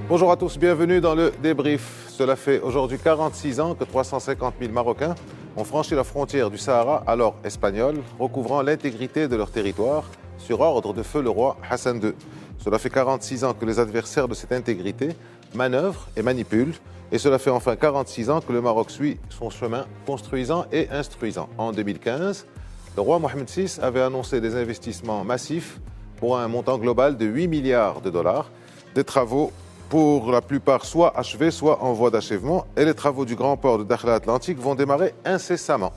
Bonjour à tous, bienvenue dans le débrief. Cela fait aujourd'hui 46 ans que 350 000 Marocains ont franchi la frontière du Sahara, alors espagnol, recouvrant l'intégrité de leur territoire sur ordre de feu le roi Hassan II. Cela fait 46 ans que les adversaires de cette intégrité manœuvrent et manipulent. Et cela fait enfin 46 ans que le Maroc suit son chemin construisant et instruisant. En 2015, le roi Mohamed VI avait annoncé des investissements massifs pour un montant global de 8 milliards de dollars, des travaux pour la plupart soit achevés, soit en voie d'achèvement, et les travaux du grand port de Dakhla Atlantique vont démarrer incessamment.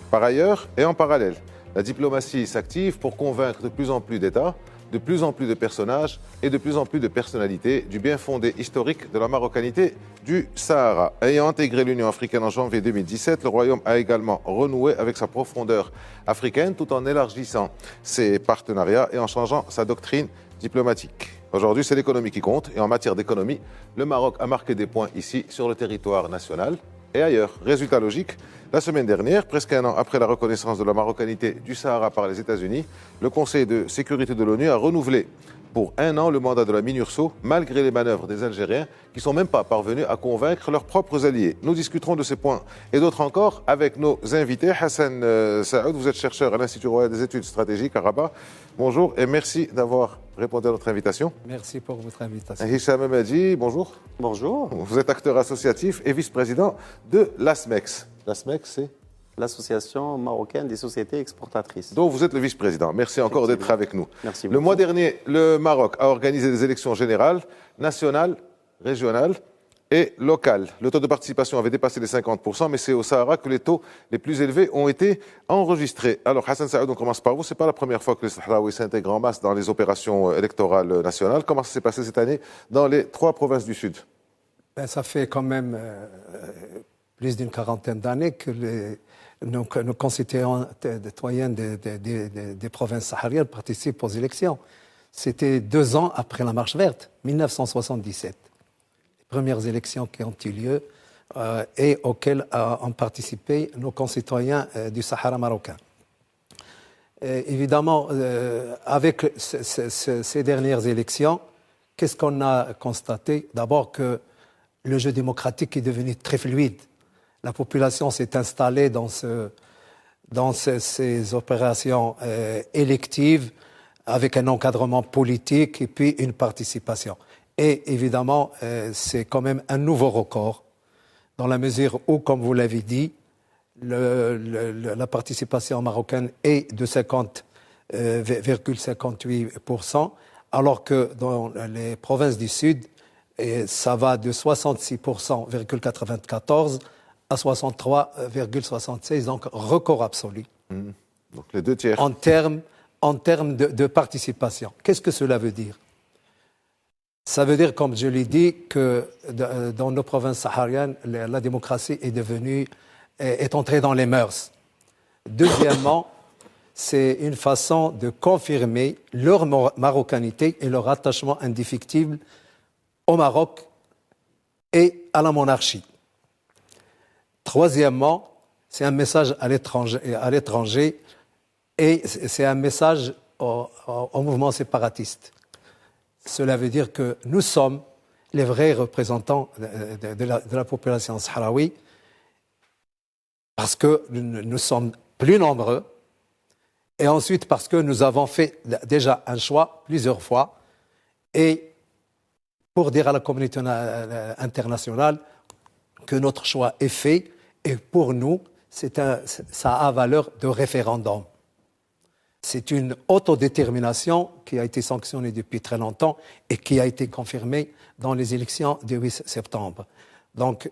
Par ailleurs, et en parallèle, la diplomatie s'active pour convaincre de plus en plus d'États, de plus en plus de personnages et de plus en plus de personnalités du bien fondé historique de la marocanité du Sahara. Ayant intégré l'Union africaine en janvier 2017, le Royaume a également renoué avec sa profondeur africaine tout en élargissant ses partenariats et en changeant sa doctrine diplomatique. Aujourd'hui, c'est l'économie qui compte et en matière d'économie, le Maroc a marqué des points ici sur le territoire national et ailleurs. Résultat logique, la semaine dernière, presque un an après la reconnaissance de la marocanité du Sahara par les États-Unis, le Conseil de sécurité de l'ONU a renouvelé pour un an le mandat de la MINURSO, malgré les manœuvres des Algériens qui ne sont même pas parvenus à convaincre leurs propres alliés. Nous discuterons de ces points et d'autres encore avec nos invités. Hassan Saoud, vous êtes chercheur à l'Institut royal des études stratégiques à Rabat. Bonjour et merci d'avoir répondu à notre invitation. Merci pour votre invitation. Hicham Emadi, bonjour. Bonjour. Vous êtes acteur associatif et vice-président de l'ASMEX. L'ASMEX, c'est l'Association marocaine des sociétés exportatrices. dont vous êtes le vice-président. Merci encore d'être avec nous. Merci beaucoup. Le mois dernier, le Maroc a organisé des élections générales, nationales, régionales et locales. Le taux de participation avait dépassé les 50%, mais c'est au Sahara que les taux les plus élevés ont été enregistrés. Alors, Hassan Saoud, on commence par vous. Ce n'est pas la première fois que les Sahraouis s'intègrent en masse dans les opérations électorales nationales. Comment ça s'est passé cette année dans les 3 provinces du Sud? Ça fait quand même plus d'une quarantaine d'années que nos concitoyens des provinces sahariennes participent aux élections. C'était 2 ans après la Marche verte, 1977. Les premières élections qui ont eu lieu et auxquelles ont participé nos concitoyens du Sahara marocain. Évidemment, avec ces dernières élections, qu'est-ce qu'on a constaté? D'abord que le jeu démocratique est devenu très fluide. La population s'est installée dans ces opérations électives avec un encadrement politique et puis une participation. Et évidemment, c'est quand même un nouveau record dans la mesure où, comme vous l'avez dit, la participation marocaine est de 50,58%, alors que dans les provinces du Sud, ça va de 66,94% à 63,76%, donc record absolu. Donc les 2 tiers. En termes de participation. Qu'est-ce que cela veut dire? Ça veut dire, comme je l'ai dit, que dans nos provinces sahariennes, la démocratie est entrée dans les mœurs. Deuxièmement, c'est une façon de confirmer leur marocanité et leur attachement indéfectible au Maroc et à la monarchie. Troisièmement, c'est un message à l'étranger et c'est un message au mouvement séparatiste. Cela veut dire que nous sommes les vrais représentants de la population sahraoui parce que nous sommes plus nombreux et ensuite parce que nous avons fait déjà un choix plusieurs fois et pour dire à la communauté internationale que notre choix est fait et pour nous, ça a valeur de référendum. C'est une autodétermination qui a été sanctionnée depuis très longtemps et qui a été confirmée dans les élections du 8 septembre. Donc,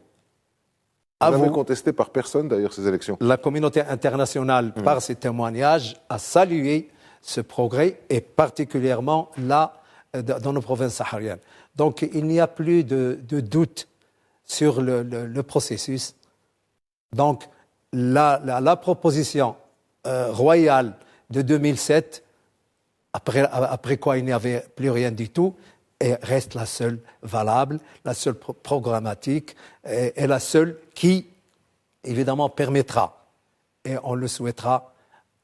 vous n'avez contesté par personne d'ailleurs ces élections. La communauté internationale, par ses témoignages, a salué ce progrès et particulièrement là, dans nos provinces sahariennes. Donc, il n'y a plus de doute sur le processus. Donc, la proposition royale de 2007, après quoi il n'y avait plus rien du tout, et reste la seule valable, la seule programmatique et la seule qui, évidemment, permettra, et on le souhaitera,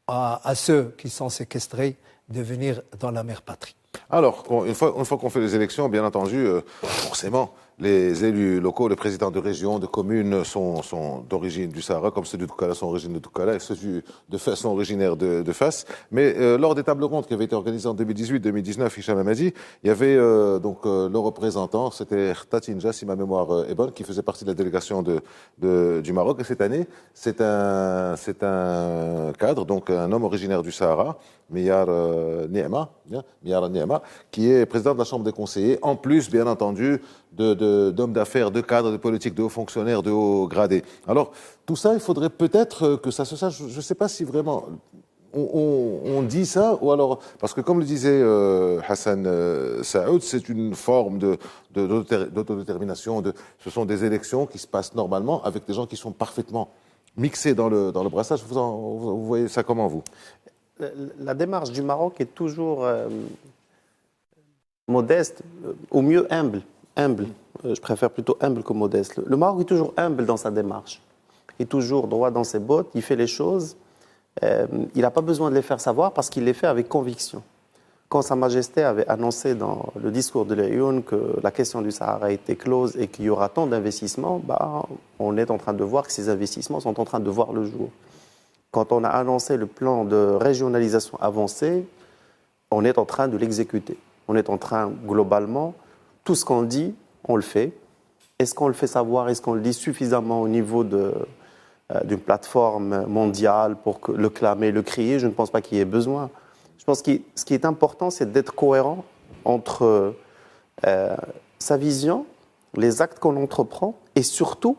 à ceux qui sont séquestrés de venir dans la mère patrie. Alors, une fois qu'on fait les élections, bien entendu, forcément, les élus locaux, les présidents de régions, de communes sont d'origine du Sahara, comme ceux de Doukala sont originaires de Doukala et ceux de Fès sont originaires de Fès. Mais lors des tables rondes qui avaient été organisées en 2018-2019, Hicham Hamadi, il y avait le représentant, c'était Tatinja, si ma mémoire est bonne, qui faisait partie de la délégation du Maroc. Et cette année, c'est un cadre, donc un homme originaire du Sahara, Miyar Niema, qui est président de la Chambre des conseillers, en plus, bien entendu, d'hommes d'affaires, de cadres, de politiques, de hauts fonctionnaires, de hauts gradés. Alors, tout ça, il faudrait peut-être que ça se sache. Je ne sais pas si vraiment on dit ça, ou alors, parce que comme le disait Hassan Saoud, c'est une forme d'autodétermination. Ce sont des élections qui se passent normalement avec des gens qui sont parfaitement mixés dans le brassage. Vous voyez ça comment, vous? La démarche du Maroc est toujours modeste, au mieux humble. Je préfère plutôt humble que modeste. Le Maroc est toujours humble dans sa démarche. Il est toujours droit dans ses bottes, il fait les choses. Il n'a pas besoin de les faire savoir parce qu'il les fait avec conviction. Quand Sa Majesté avait annoncé dans le discours de l'Ayoun que la question du Sahara était close et qu'il y aura tant d'investissements, on est en train de voir que ces investissements sont en train de voir le jour. Quand on a annoncé le plan de régionalisation avancé, on est en train de l'exécuter. On est en train, globalement, tout ce qu'on dit, on le fait. Est-ce qu'on le fait savoir? Est-ce qu'on le dit suffisamment au niveau d'une plateforme mondiale pour le clamer, le crier? Je ne pense pas qu'il y ait besoin. Je pense que ce qui est important, c'est d'être cohérent entre sa vision, les actes qu'on entreprend et surtout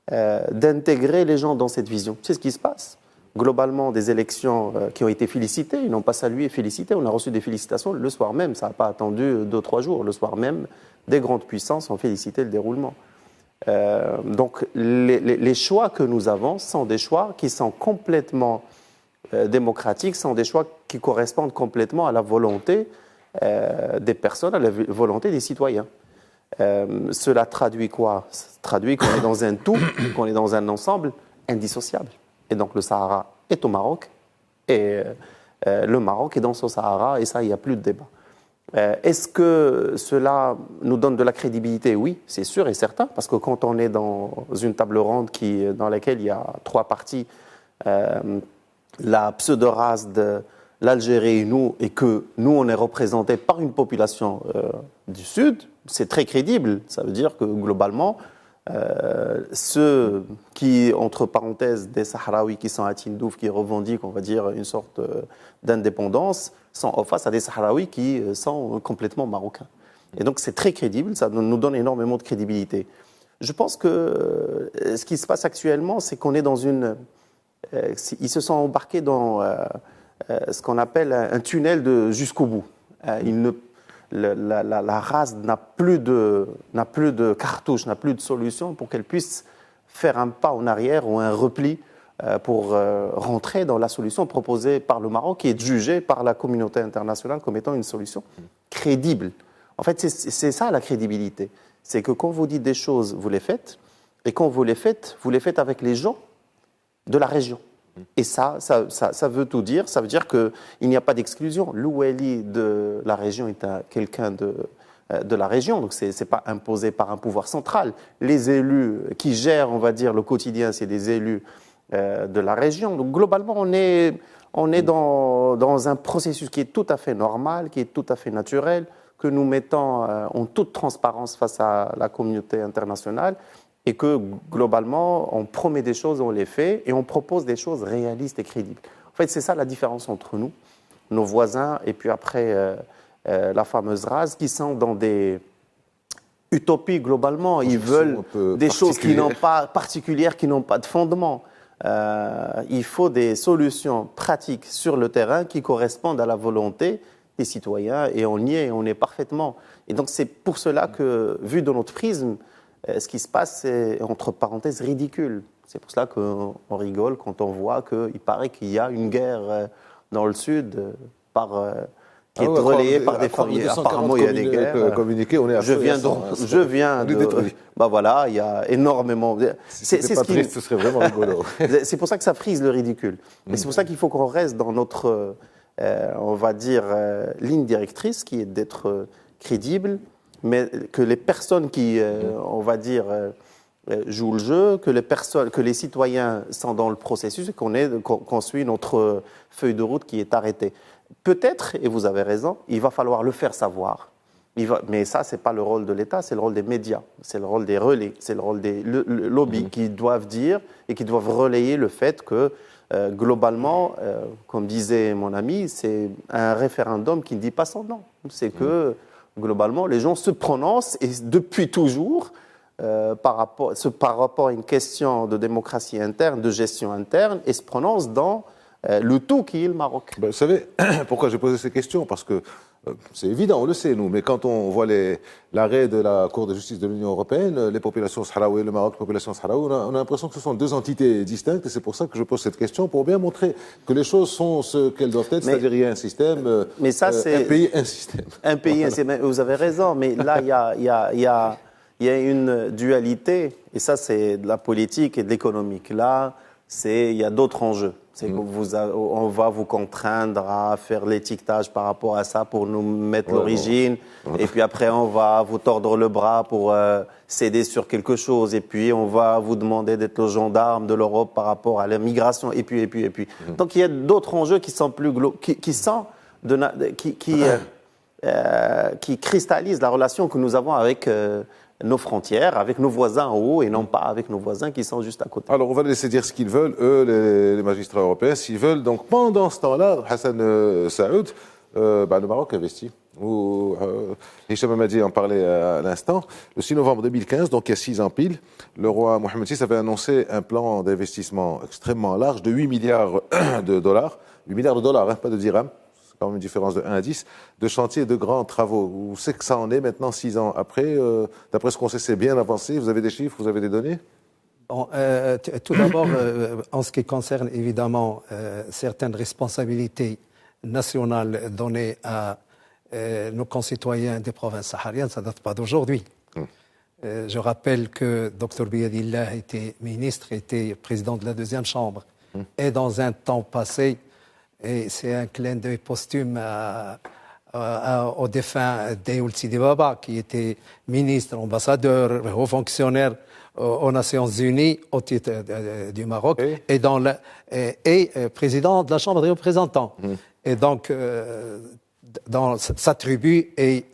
d'intégrer les gens dans cette vision. C'est ce qui se passe. Globalement, des élections qui ont été félicitées, ils n'ont pas salué et félicité, on a reçu des félicitations le soir même, ça n'a pas attendu 2-3 jours, le soir même, des grandes puissances ont félicité le déroulement. Donc les choix que nous avons sont des choix qui sont complètement démocratiques, sont des choix qui correspondent complètement à la volonté des personnes, à la volonté des citoyens. Cela traduit quoi? Ça traduit qu'on est dans un tout, qu'on est dans un ensemble indissociable. Et donc le Sahara est au Maroc et le Maroc est dans son Sahara et ça, il n'y a plus de débat. Est-ce que cela nous donne de la crédibilité? Oui, c'est sûr et certain, parce que quand on est dans une table ronde dans laquelle il y a 3 parties, la pseudo-race de l'Algérie et nous, et que nous, on est représentés par une population du Sud, c'est très crédible. Ça veut dire que globalement, ceux qui, entre parenthèses, des Sahraouis qui sont à Tindouf, qui revendiquent, on va dire, une sorte d'indépendance, sont en face à des Sahraouis qui sont complètement marocains. Et donc c'est très crédible, ça nous donne énormément de crédibilité. Je pense que ce qui se passe actuellement, c'est qu'on est dans une... ils se sont embarqués dans ce qu'on appelle un tunnel jusqu'au bout. La race n'a plus de cartouche, n'a plus de solution pour qu'elle puisse faire un pas en arrière ou un repli pour rentrer dans la solution proposée par le Maroc, qui est jugée par la communauté internationale comme étant une solution crédible. En fait, c'est ça la crédibilité. C'est que quand vous dites des choses, vous les faites, et quand vous les faites avec les gens de la région. Et ça veut tout dire. Ça veut dire qu'il n'y a pas d'exclusion. L'ouali de la région est quelqu'un de la région, donc ce n'est pas imposé par un pouvoir central. Les élus qui gèrent, on va dire, le quotidien, c'est des élus de la région. Donc globalement, on est dans un processus qui est tout à fait normal, qui est tout à fait naturel, que nous mettons en toute transparence face à la communauté internationale. Et que, globalement, on promet des choses, on les fait, et on propose des choses réalistes et crédibles. En fait, c'est ça la différence entre nous, nos voisins, et puis après, la fameuse race, qui sont dans des utopies, globalement. Ils veulent des choses qui n'ont pas particulières, qui n'ont pas de fondement. Il faut des solutions pratiques sur le terrain qui correspondent à la volonté des citoyens, et on y est, on est parfaitement. Et donc, c'est pour cela que, vu de notre prisme, ce qui se passe, c'est, entre parenthèses, ridicule. C'est pour cela qu'on rigole quand on voit qu'il paraît qu'il y a une guerre dans le Sud qui est relayée par des familles. Apparemment, il y a des guerres. Communiqués, on est à je viens de... voilà, il y a énormément... C'est pas triste, ce serait vraiment rigolo. C'est pour ça que ça frise le ridicule. Mais c'est pour ça qu'il faut qu'on reste dans notre on va dire, ligne directrice qui est d'être crédible, mais que les personnes qui, on va dire, jouent le jeu, que les citoyens sont dans le processus et qu'on suit notre feuille de route qui est arrêtée. Peut-être, et vous avez raison, il va falloir le faire savoir. Mais ça, ce n'est pas le rôle de l'État, c'est le rôle des médias, c'est le rôle des relais, c'est le rôle des lobbies qui doivent dire et qui doivent relayer le fait que, globalement, comme disait mon ami, c'est un référendum qui ne dit pas son nom. C'est que, globalement, les gens se prononcent et depuis toujours, par rapport à une question de démocratie interne, de gestion interne, et se prononcent dans le tout qui est le Maroc. Ben, vous savez pourquoi j'ai posé ces questions? Parce que c'est évident, on le sait, nous, mais quand on voit l'arrêt de la Cour de justice de l'Union européenne, les populations sahraouies et le Maroc, les populations sahraouies, on a l'impression que ce sont deux entités distinctes, et c'est pour ça que je pose cette question, pour bien montrer que les choses sont ce qu'elles doivent être, c'est-à-dire il y a un système, mais ça, c'est un pays, un système. Un pays, vous avez raison, mais là, il y a une dualité, et ça, c'est de la politique et de l'économique. Là, il y a d'autres enjeux. C'est on va vous contraindre à faire l'étiquetage par rapport à ça pour nous mettre l'origine. Et puis après, on va vous tordre le bras pour céder sur quelque chose. Et puis, on va vous demander d'être le gendarme de l'Europe par rapport à la migration. Et puis. Donc, il y a d'autres enjeux qui sont plus qui cristallisent la relation que nous avons avec nos frontières, avec nos voisins en haut et non pas avec nos voisins qui sont juste à côté. Alors, on va les laisser dire ce qu'ils veulent, eux, les magistrats européens, s'ils veulent. Donc, pendant ce temps-là, Hassan Saoud, le Maroc investit. Hicham Hamadi en parlait à l'instant. Le 6 novembre 2015, donc il y a 6 ans pile, le roi Mohammed VI avait annoncé un plan d'investissement extrêmement large de 8 milliards de dollars. 8 milliards de dollars, hein, pas de dirhams. C'est quand même une différence de 1 à 10, de chantiers et de grands travaux. Où c'est que ça en est maintenant, 6 ans après? D'après ce qu'on sait, c'est bien avancé. Vous avez des chiffres, vous avez des données? Bon, tout d'abord, en ce qui concerne évidemment certaines responsabilités nationales données à nos concitoyens des provinces sahariennes, ça ne date pas d'aujourd'hui. Je rappelle que Dr Biyadillah était ministre, était président de la deuxième chambre. Et dans un temps passé, et c'est un clin d'œil posthume au défunt Deoul Sidi Baba, qui était ministre, ambassadeur, haut fonctionnaire aux Nations Unies au titre du Maroc et président de la Chambre des représentants. Et donc, dans sa tribu est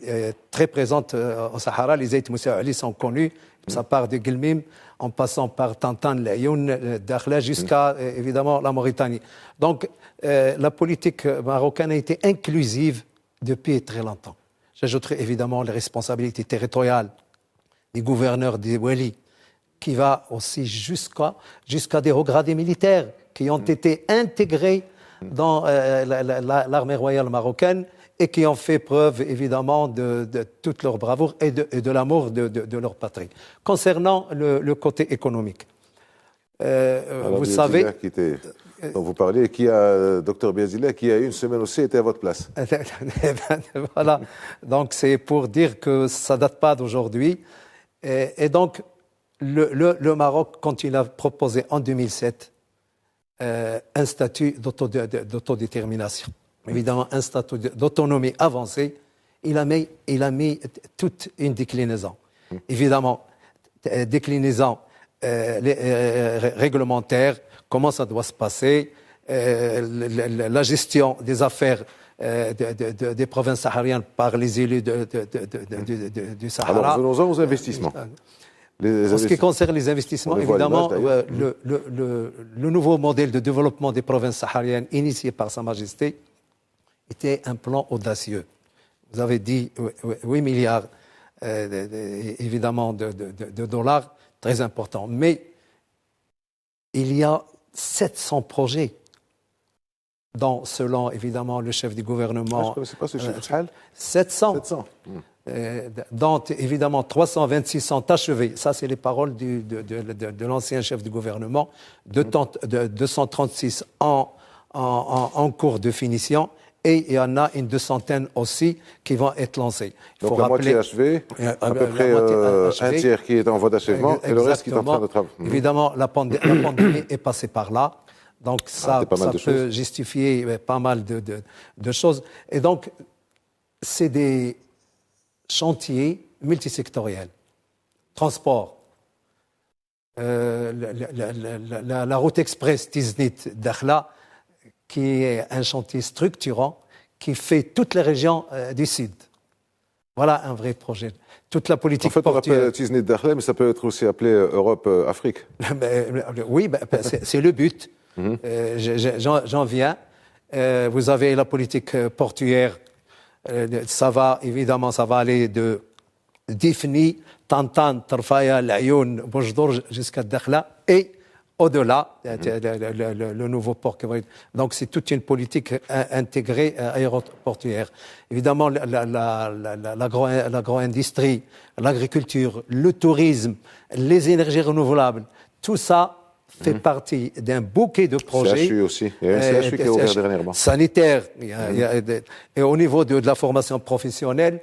très présente au Sahara. Les Aït Moussa Ali sont connus, ça part de Guelmim, en passant par Tantan, Laayoun, Dakhla, jusqu'à évidemment la Mauritanie. Donc, la politique marocaine a été inclusive depuis très longtemps. J'ajouterai évidemment les responsabilités territoriales des gouverneurs des Wali, qui va aussi jusqu'à des hauts gradés militaires qui ont été intégrés dans l'armée royale marocaine et qui ont fait preuve évidemment de toute leur bravoure et de l'amour de leur patrie. Concernant le côté économique, vous savez... dont vous parlez, Dr Biazillah, qui a une semaine aussi été à votre place. Voilà, donc c'est pour dire que ça ne date pas d'aujourd'hui. Et donc, le Maroc, quand il a proposé en 2007 un statut d'autodétermination, évidemment un statut d'autonomie avancée, il a mis toute une déclinaison. Évidemment, déclinaison réglementaire, comment ça doit se passer, la gestion des affaires des provinces sahariennes par les élus du Sahara. Alors, venons-en aux investissements. En ce qui concerne les investissements, évidemment, le nouveau modèle de développement des provinces sahariennes initié par Sa Majesté était un plan audacieux. Vous avez dit 8 milliards, évidemment, de dollars, très important. Mais il y a 700 projets dont, selon, évidemment, le chef du gouvernement... je ne connaissais pas ce chiffre. 700. Dont, évidemment, 326 sont achevés. Ça, c'est les paroles de l'ancien chef du gouvernement. 236 en cours de finition. Et il y en a une 200aine aussi qui vont être lancées. Donc la moitié achevée, à peu près un tiers qui est en voie d'achèvement et le reste qui est en train de travailler. Évidemment, la pandémie est passée par là. Donc ça peut justifier pas mal de choses. Et donc, c'est des chantiers multisectoriels. Transport, la route express Tiznit-Dakhla, qui est un chantier structurant qui fait toutes les régions du Sud. Voilà un vrai projet. Toute la politique portuaire. En fait, on appelle Tiznit-Dakhla, mais ça peut être aussi appelé Europe-Afrique. Oui, c'est le but. J'en viens. Vous avez la politique portuaire. Ça va aller de Difni, Tantan, Tarfaya, Laayoun, Boujdour jusqu'à Dakhla et au-delà, le nouveau port. Donc c'est toute une politique intégrée aéroportuaire. Évidemment, l'agro-industrie, l'agriculture, le tourisme, les énergies renouvelables, tout ça fait partie d'un bouquet de projets. CHU aussi. Il y a un CHU qui a ouvert dernièrement. Sanitaire. Et au niveau de la formation professionnelle,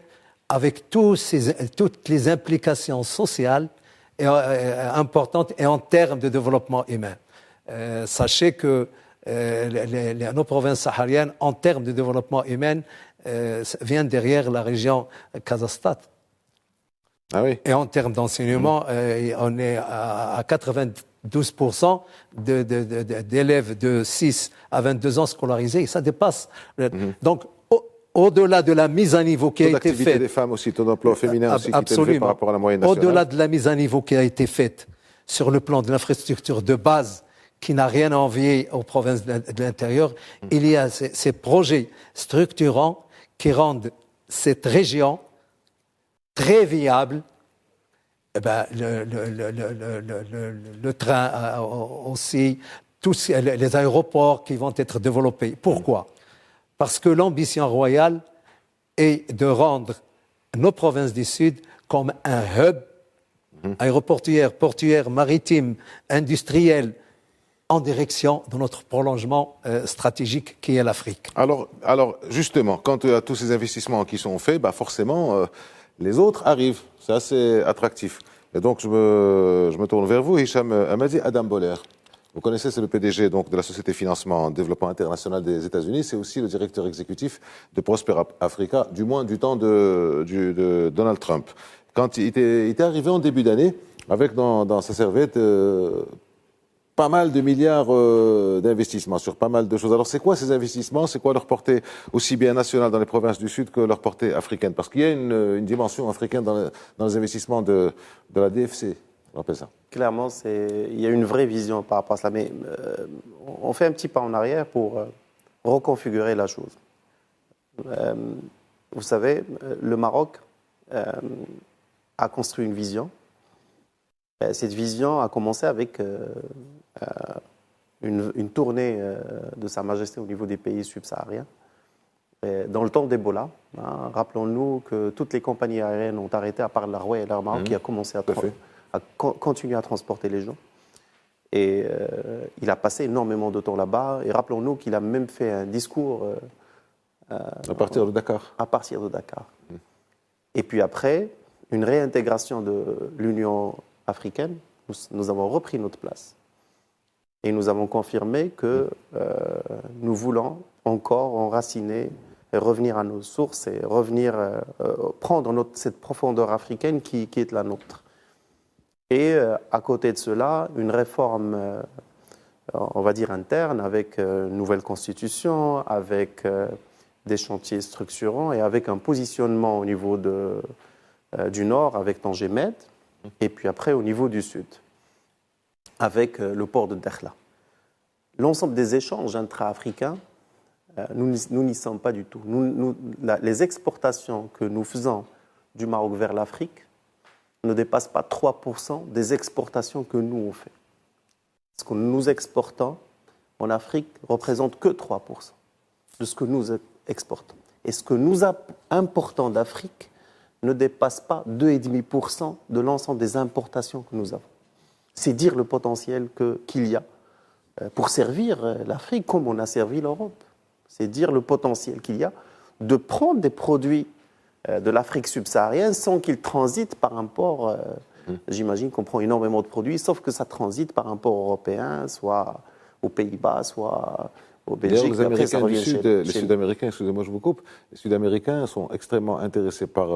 avec toutes les implications sociales importantes et en termes de développement humain. Sachez que nos provinces sahariennes, en termes de développement humain, viennent derrière la région Kazakhstan. Ah oui. Et en termes d'enseignement, on est à 92% d'élèves de 6 à 22 ans scolarisés. Ça dépasse. Donc, au-delà de la mise à niveau qui a été faite... L'activité des femmes aussi, ton emploi féminin aussi, qui est élevé par rapport à la moyenne nationale. Au-delà de la mise à niveau qui a été faite sur le plan de l'infrastructure de base, qui n'a rien à envier aux provinces de l'intérieur, il y a ces projets structurants qui rendent cette région très viable. Le train aussi, tous les aéroports qui vont être développés. Pourquoi ? Parce que l'ambition royale est de rendre nos provinces du Sud comme un hub aéroportuaire, portuaire, maritime, industriel, en direction de notre prolongement stratégique qui est l'Afrique. Alors, justement, quand il y a tous ces investissements qui sont faits, forcément, les autres arrivent. C'est assez attractif. Et donc, je me tourne vers vous, Hicham Hamadi. Adam Boller. Vous connaissez, c'est le PDG donc, de la Société Financement Développement International des États-Unis. C'est aussi le directeur exécutif de Prosper Africa, du moins du temps de Donald Trump. Quand il était arrivé en début d'année, avec dans sa serviette pas mal de milliards d'investissements sur pas mal de choses. Alors, c'est quoi ces investissements ? C'est quoi leur portée aussi bien nationale dans les provinces du Sud que leur portée africaine ? Parce qu'il y a une dimension africaine dans les investissements de la DFC. On appelle ça. Clairement, il y a une vraie vision par rapport à cela. Mais on fait un petit pas en arrière pour reconfigurer la chose. Vous savez, le Maroc a construit une vision. Cette vision a commencé avec une tournée de Sa Majesté au niveau des pays subsahariens. Dans le temps d'Ebola, rappelons-nous que toutes les compagnies aériennes ont arrêté, à part l'Air Royal et l'Air Maroc qui a commencé à continuer à transporter les gens. Et il a passé énormément de temps là-bas. Et rappelons-nous qu'il a même fait un discours à partir de Dakar. Et puis après, une réintégration de l'Union africaine, nous avons repris notre place. Et nous avons confirmé que nous voulons encore enraciner et revenir à nos sources et prendre cette profondeur africaine qui est la nôtre. Et à côté de cela, une réforme, on va dire interne, avec une nouvelle constitution, avec des chantiers structurants et avec un positionnement au niveau du nord, avec Tanger Med, et puis après au niveau du sud, avec le port de Dakhla. L'ensemble des échanges intra-africains, nous n'y sommes pas du tout. Les exportations que nous faisons du Maroc vers l'Afrique ne dépasse pas 3% des exportations que nous on fait. Ce que nous exportons en Afrique représente que 3% de ce que nous exportons. Et ce que nous importons d'Afrique ne dépasse pas 2,5% de l'ensemble des importations que nous avons. C'est dire le potentiel qu'il y a pour servir l'Afrique comme on a servi l'Europe. C'est dire le potentiel qu'il y a de prendre des produits de l'Afrique subsaharienne sans qu'ils transitent par un port. J'imagine qu'on prend énormément de produits, sauf que ça transite par un port européen, soit aux Pays-Bas, soit aux D'ailleurs, Belgique. les Après, ça Américains du revient Sud, chez- les chez nous. Sud-Américains, excusez-moi, je vous coupe, les Sud-Américains sont extrêmement intéressés par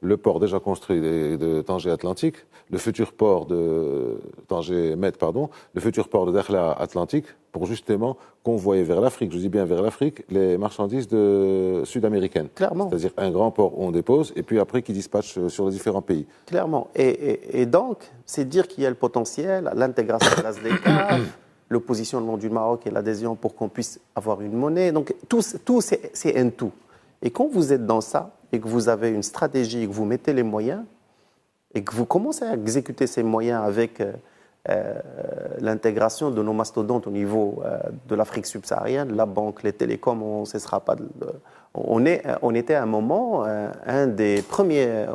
le port déjà construit de Tanger Atlantique, le futur port de Tanger Med, pardon, le futur port de Dakhla Atlantique, pour justement convoyer vers l'Afrique, je dis bien vers l'Afrique, les marchandises sud-américaines. Clairement. C'est-à-dire un grand port où on dépose et puis après qui dispatche sur les différents pays. Clairement. Et donc, c'est dire qu'il y a le potentiel, l'intégration de l'ASDECAF, le positionnement du Maroc et l'adhésion pour qu'on puisse avoir une monnaie. Donc, tout c'est un tout. Et quand vous êtes dans ça et que vous avez une stratégie et que vous mettez les moyens et que vous commencez à exécuter ces moyens avec l'intégration de nos mastodontes au niveau de l'Afrique subsaharienne, la banque, les télécoms, on ne cessera pas de... On était à un moment un des premiers,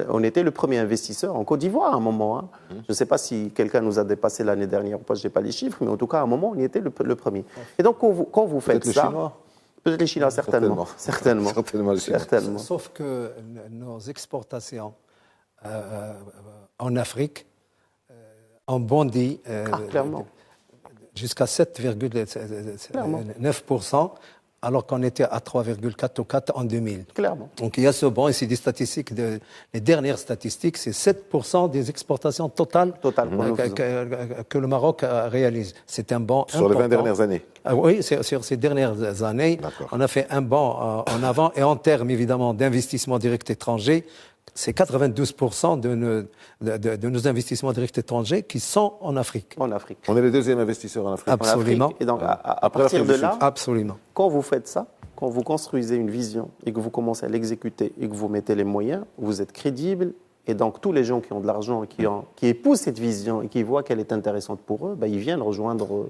on était le premier investisseur en Côte d'Ivoire à un moment. Hein. Je ne sais pas si quelqu'un nous a dépassé l'année dernière ou pas, je n'ai pas les chiffres, mais en tout cas à un moment on y était le premier. Et donc quand vous faites Peut-être ça, les Chinois. peut-être les Chinois certainement, Certainement les Chinois. certainement. Sauf que nos exportations en Afrique ont bondi Clairement. jusqu'à 7,9%, alors qu'on était à 3,4 ou 4 en 2000. Clairement. Donc il y a ce bond, et c'est des statistiques, les dernières statistiques, c'est 7% des exportations totales Total, pour nous, que le Maroc réalise. C'est un bond Sur les 20 important. dernières années. Ah oui, sur ces dernières années, D'accord. on a fait un bond en avant, et en termes évidemment d'investissement direct étranger, c'est 92% de nos investissements directs étrangers qui sont en Afrique. En Afrique. On est les deuxièmes investisseurs en Afrique. En Afrique. Absolument. Et donc à Après partir l'Afrique de du là, Sud. Absolument. quand vous faites ça, quand vous construisez une vision et que vous commencez à l'exécuter et que vous mettez les moyens, vous êtes crédible. Et donc, tous les gens qui ont de l'argent et qui épousent cette vision et qui voient qu'elle est intéressante pour eux, ben, ils viennent rejoindre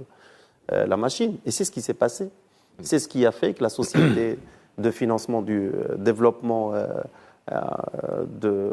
la machine. Et c'est ce qui s'est passé. C'est ce qui a fait que la société de financement du développement de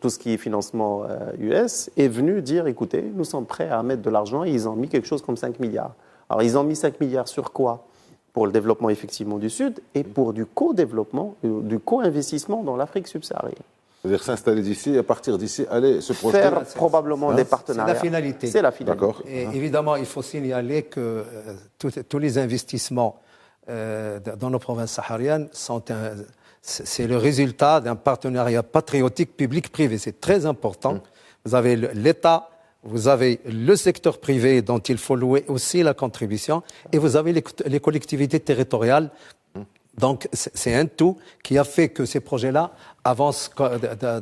tout ce qui est financement US est venue dire, écoutez, nous sommes prêts à mettre de l'argent, et ils ont mis quelque chose comme 5 milliards. Alors, ils ont mis 5 milliards sur quoi ? Pour le développement effectivement du Sud et pour du co-développement, du co-investissement dans l'Afrique subsaharienne. C'est-à-dire s'installer d'ici et à partir d'ici, aller se projeter. Faire probablement des partenariats. C'est la finalité. C'est la finalité. D'accord. Et évidemment, il faut signaler que tous les investissements dans nos provinces sahariennes c'est le résultat d'un partenariat patriotique public-privé. C'est très important. Vous avez l'État, vous avez le secteur privé dont il faut louer aussi la contribution, et vous avez les collectivités territoriales. Donc, c'est un tout qui a fait que ces projets-là avancent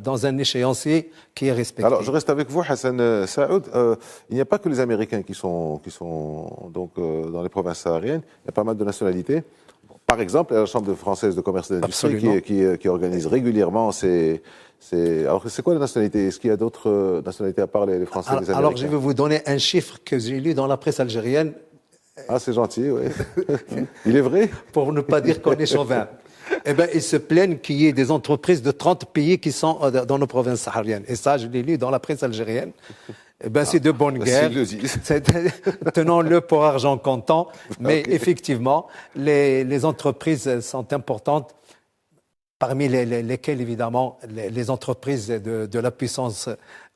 dans un échéancier qui est respecté. Alors, je reste avec vous, Hassan Saoud. Il n'y a pas que les Américains qui sont donc, dans les provinces sahariennes. Il y a pas mal de nationalités. Par exemple, la Chambre française de commerce et d'industrie qui organise régulièrement alors, c'est quoi la nationalité? Est-ce qu'il y a d'autres nationalités à part les Français et les Américains? Alors, je vais vous donner un chiffre que j'ai lu dans la presse algérienne. Ah, c'est gentil, oui. Il est vrai? Pour ne pas dire qu'on est chauvin. Eh bien, ils se plaignent qu'il y ait des entreprises de 30 pays qui sont dans nos provinces sahariennes. Et ça, je l'ai lu dans la presse algérienne. Eh bien, c'est de bonne guerre. Tenons-le pour argent comptant. Mais effectivement, les entreprises sont importantes, parmi lesquelles, évidemment, les entreprises de la puissance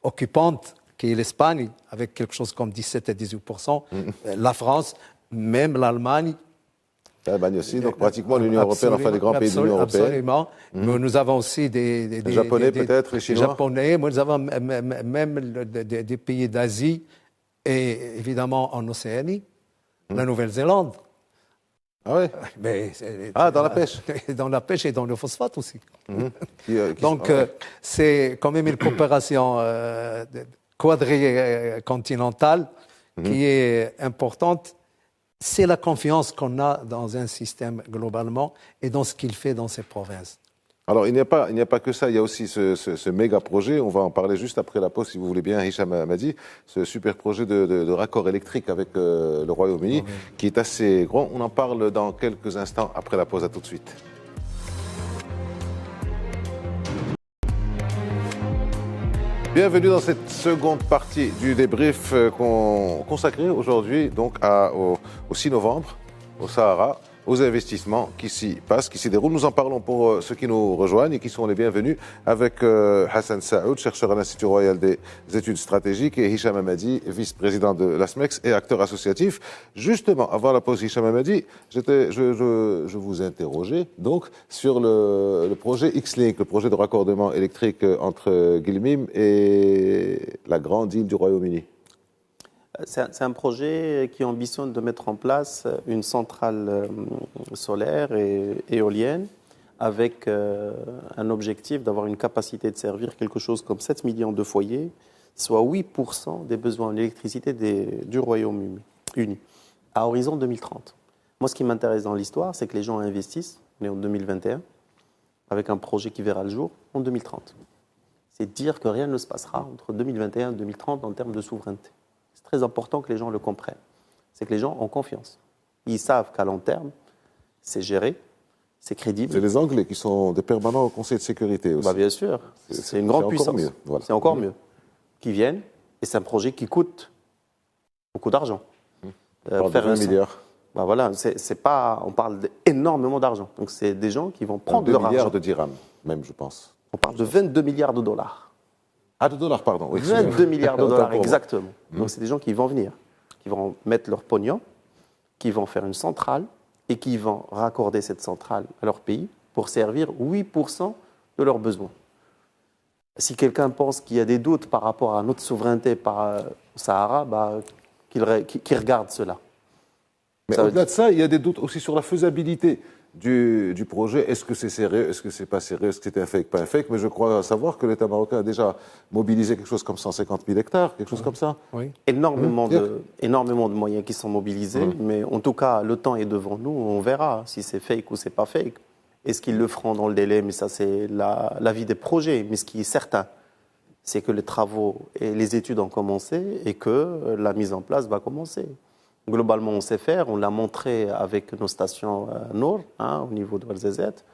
occupante, qui est l'Espagne, avec quelque chose comme 17 à 18%, la France, même l'Allemagne. L'Allemagne aussi, donc pratiquement l'Union européenne, enfin les grands pays de l'Union européenne. Absolument. Mais nous avons aussi des Japonais peut-être, les Chinois. Les Japonais, nous avons même des pays d'Asie et évidemment en Océanie, la Nouvelle-Zélande. Ah oui. Dans la pêche. Dans la pêche et dans le phosphate aussi. Donc c'est quand même une coopération quadricontinentale qui est importante. C'est la confiance qu'on a dans un système globalement et dans ce qu'il fait dans ses provinces. Alors, il n'y a pas que ça, il y a aussi ce méga projet, on va en parler juste après la pause si vous voulez bien, Hicham Hamadi, ce super projet de raccord électrique avec le Royaume-Uni, qui est assez grand. On en parle dans quelques instants après la pause, à tout de suite. Bienvenue dans cette seconde partie du débrief consacré aujourd'hui donc au 6 novembre, au Sahara, aux investissements qui s'y passent, qui s'y déroulent. Nous en parlons pour ceux qui nous rejoignent et qui sont les bienvenus avec Hassan Saoud, chercheur à l'Institut royal des études stratégiques, et Hicham Hamadi, vice-président de l'ASMEX et acteur associatif. Justement, avant la pause, Hicham Hamadi, je vous interrogeais donc sur le projet X-Link, le projet de raccordement électrique entre Guilmim et la grande île du Royaume-Uni. C'est un projet qui ambitionne de mettre en place une centrale solaire et éolienne avec un objectif d'avoir une capacité de servir quelque chose comme 7 millions de foyers, soit 8% des besoins en électricité du Royaume-Uni, à horizon 2030. Moi, ce qui m'intéresse dans l'histoire, c'est que les gens investissent, on est en 2021, avec un projet qui verra le jour en 2030. C'est dire que rien ne se passera entre 2021 et 2030 en termes de souveraineté. C'est très important que les gens le comprennent. C'est que les gens ont confiance. Ils savent qu'à long terme, c'est géré, c'est crédible. C'est les Anglais qui sont des permanents au Conseil de sécurité aussi. Bah bien sûr, c'est une grande puissance. Mieux. Voilà. C'est encore mieux. Qui viennent, et c'est un projet qui coûte beaucoup d'argent. On parle de 20 milliards. Bah voilà, c'est pas, on parle énormément d'argent. Donc c'est des gens qui vont prendre leur argent. 2 milliards de dirhams, même, je pense. On parle de 22 milliards de dollars. Ah, de dollars, pardon. Oui, 22 milliards de dollars, exactement. Donc c'est des gens qui vont venir, qui vont mettre leur pognon, qui vont faire une centrale et qui vont raccorder cette centrale à leur pays pour servir 8% de leurs besoins. Si quelqu'un pense qu'il y a des doutes par rapport à notre souveraineté par au Sahara, bah, qu'il regarde cela. Mais au-delà de ça, il y a des doutes aussi sur la faisabilité du projet. Est-ce que c'est sérieux? Est-ce que c'est pas sérieux? Est-ce que c'était un fake, pas un fake? Mais je crois savoir que l'État marocain a déjà mobilisé quelque chose comme 150 000 hectares, quelque chose comme ça. Oui. Énormément de moyens qui sont mobilisés, mais en tout cas, le temps est devant nous. On verra si c'est fake ou c'est pas fake. Est-ce qu'ils le feront dans le délai? Mais ça, c'est l'avis des projets. Mais ce qui est certain, c'est que les travaux et les études ont commencé et que la mise en place va commencer. Globalement, on sait faire. On l'a montré avec nos stations Nord, au niveau de Ouarzazate.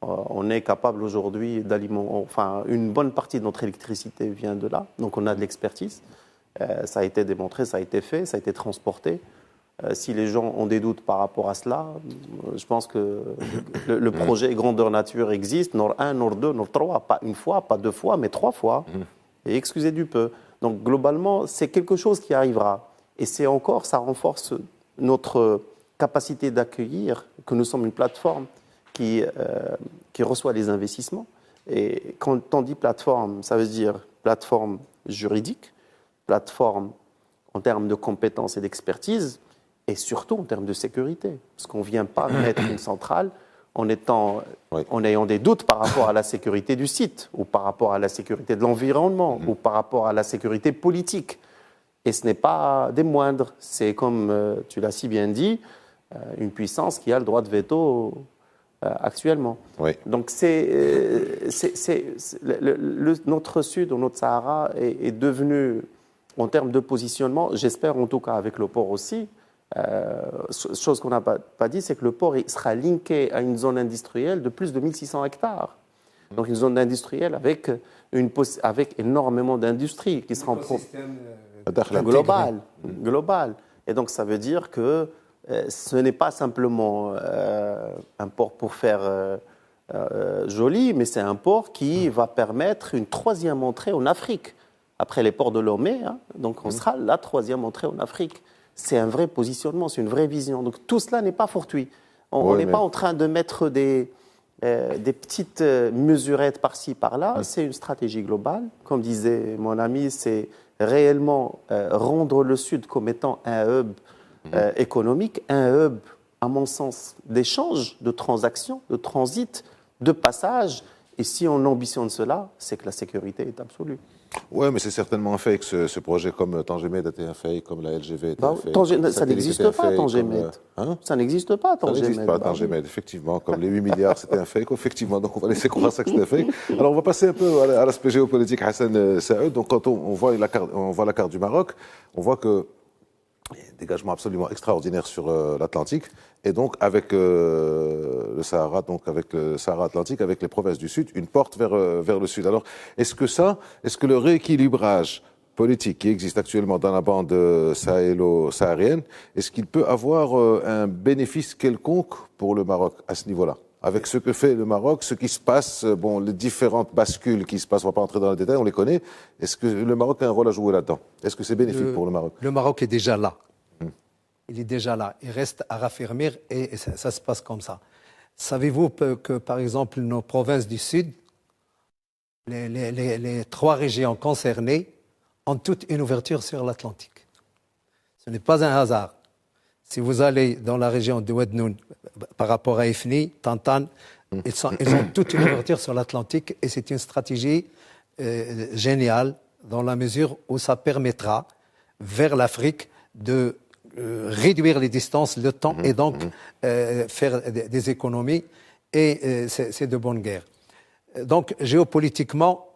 On est capable aujourd'hui d'alimenter. Enfin, une bonne partie de notre électricité vient de là. Donc, on a de l'expertise. Ça a été démontré, ça a été fait, ça a été transporté. Si les gens ont des doutes par rapport à cela, je pense que le projet grandeur nature existe. Nord 1, Nord 2, Nord 3. Pas une fois, pas 2 fois, mais 3 fois. Et excusez du peu. Donc, globalement, c'est quelque chose qui arrivera. Et c'est encore, ça renforce notre capacité d'accueillir, que nous sommes une plateforme qui reçoit les investissements. Et quand on dit plateforme, ça veut dire plateforme juridique, plateforme en termes de compétences et d'expertise, et surtout en termes de sécurité. Parce qu'on ne vient pas mettre une centrale en ayant des doutes par rapport à la sécurité du site, ou par rapport à la sécurité de l'environnement, ou par rapport à la sécurité politique. Et ce n'est pas des moindres. C'est comme tu l'as si bien dit, une puissance qui a le droit de veto actuellement. Oui. Donc notre Sud, ou notre Sahara, est devenu, en termes de positionnement, j'espère en tout cas avec le port aussi, chose qu'on n'a pas dit, c'est que le port sera linké à une zone industrielle de plus de 1600 hectares. Donc une zone industrielle avec énormément d'industries qui seront global. Et donc ça veut dire que ce n'est pas simplement un port pour faire joli, mais c'est un port qui va permettre une 3e entrée en Afrique. Après les ports de Lomé, donc on sera la 3e entrée en Afrique. C'est un vrai positionnement, c'est une vraie vision. Donc tout cela n'est pas fortuit. On n'est pas en train de mettre des petites mesurettes par-ci, par-là. C'est une stratégie globale. Comme disait mon ami, c'est réellement rendre le Sud comme étant un hub économique, un hub, à mon sens, d'échange, de transactions, de transit, de passage. Et si on ambitionne cela, c'est que la sécurité est absolue. Oui, mais c'est certainement un fake, ce projet, comme Tangemed était un fake, comme la LGV était un fake. Ça n'existe pas, Tangemed. Ça n'existe pas, Tangemed. Ça n'existe pas, Tangemed, effectivement. Comme les 8 milliards, c'était un fake, effectivement. Donc, on va laisser croire ça que c'était un fake. Alors, on va passer un peu à l'aspect géopolitique, Hassan Saoud. Donc, quand on voit la carte du Maroc, on voit que il y a un dégagement absolument extraordinaire sur l'Atlantique. Et donc, avec le Sahara, Atlantique, avec les provinces du Sud, une porte vers le Sud. Alors, est-ce que le rééquilibrage politique qui existe actuellement dans la bande sahélo-saharienne, est-ce qu'il peut avoir un bénéfice quelconque pour le Maroc à ce niveau-là? Avec ce que fait le Maroc, ce qui se passe, bon, les différentes bascules qui se passent, on ne va pas entrer dans les détails, on les connaît. Est-ce que le Maroc a un rôle à jouer là-dedans? Est-ce que c'est bénéfique pour le Maroc? Le Maroc est déjà là. Il est déjà là. Il reste à raffermir et ça se passe comme ça. Savez-vous que, par exemple, nos provinces du Sud, les 3 régions concernées ont toutes une ouverture sur l'Atlantique. Ce n'est pas un hasard. Si vous allez dans la région de Ouadnoun, par rapport à Ifni, Tantan, ils ont toute une ouverture sur l'Atlantique et c'est une stratégie géniale dans la mesure où ça permettra vers l'Afrique de réduire les distances, le temps et donc faire des économies et c'est de bonne guerre. Donc géopolitiquement,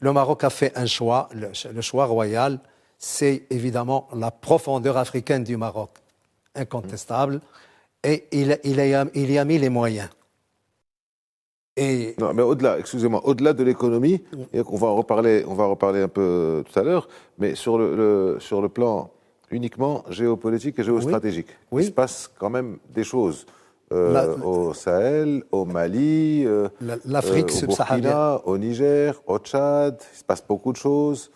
le Maroc a fait un choix, le choix royal, c'est évidemment la profondeur africaine du Maroc, incontestable, et il y a mis les moyens. Et non, mais au-delà, excusez-moi, au-delà de l'économie, et on va en reparler un peu tout à l'heure, mais sur le plan uniquement géopolitique et géostratégique, il se passe quand même des choses au Sahel, au Mali, l'Afrique au Burkina, au Niger, au Tchad, il se passe beaucoup de choses.